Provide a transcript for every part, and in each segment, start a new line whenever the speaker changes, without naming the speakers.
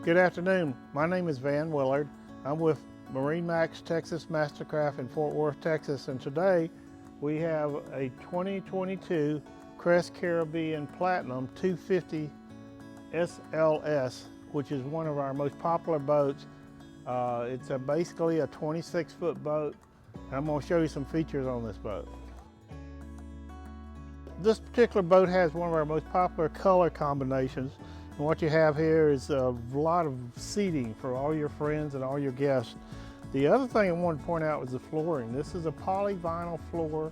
Good afternoon. My name is Willard. I'm with MarineMax Texas MasterCraft in Fort Worth, Texas, and today we have a 2022 Crest Caribbean Platinum 250 SLS, which is one of our most popular boats. It's basically a 26-foot boat, and I'm going to show you some features on this boat. This particular boat has one of our most popular color combinations. And what you have here is a lot of seating for all your friends and all your guests. The other thing I wanted to point out was the flooring. This is a polyvinyl floor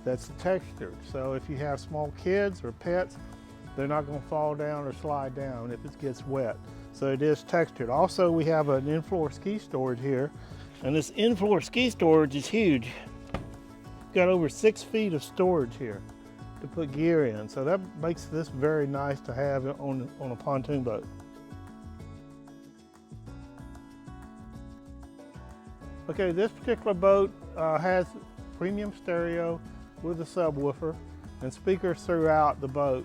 that's textured. So if you have small kids or pets, they're not going to fall down or slide down if it gets wet. So it is textured. Also, we have an in-floor ski storage here. And this in-floor ski storage is huge. Got over 6 feet of storage here to put gear in. So that makes this very nice to have on a pontoon boat. Okay, this particular boat has premium stereo with a subwoofer and speakers throughout the boat.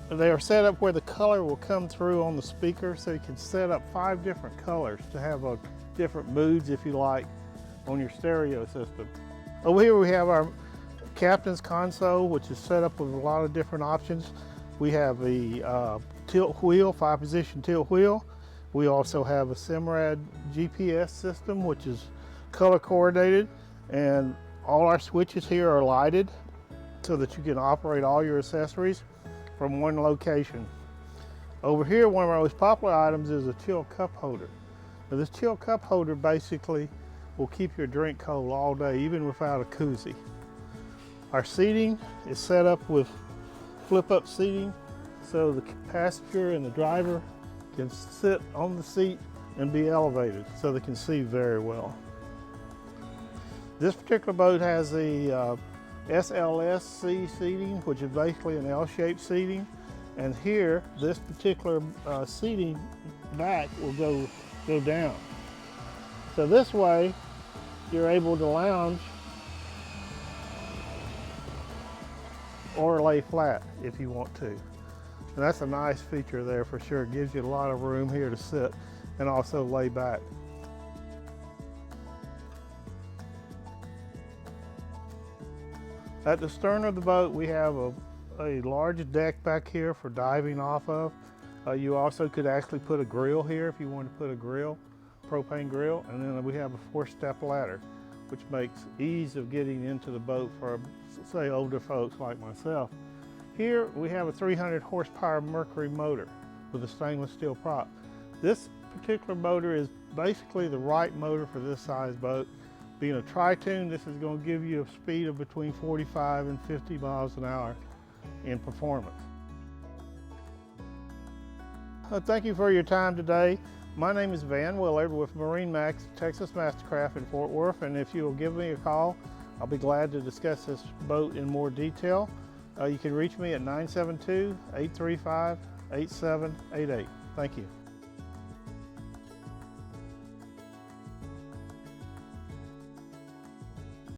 They are set up where the color will come through on the speaker, so you can set up 5 different colors to have different moods, if you like, on your stereo system. Over here we have our captain's console, which is set up with a lot of different options. We have a tilt wheel, 5-position tilt wheel. We also have a Simrad GPS system, which is color coordinated, and all our switches here are lighted so that you can operate all your accessories from one location. Over here, one of our most popular items is a chill cup holder. Now, this chill cup holder basically will keep your drink cold all day, even without a koozie. Our seating is set up with flip-up seating, so the passenger and the driver can sit on the seat and be elevated so they can see very well. This particular boat has the SLSC seating, which is basically an L-shaped seating, and here this particular seating back will go down. So this way you're able to lounge or lay flat if you want to. And that's a nice feature there for sure. It gives you a lot of room here to sit and also lay back. At the stern of the boat, we have a large deck back here for diving off of. You also could actually put a grill here if you want to put a grill, propane grill, and then we have a 4-step ladder, which makes ease of getting into the boat for, say, older folks like myself. Here we have a 300 horsepower Mercury motor with a stainless steel prop. This particular motor is basically the right motor for this size boat. Being a tri-tune, this is going to give you a speed of between 45 and 50 miles an hour in performance. Thank you for your time today. My name is Willard with MarineMax Texas MasterCraft in Fort Worth, and if you'll give me a call, I'll be glad to discuss this boat in more detail. You can reach me at 972-835-8788. Thank you.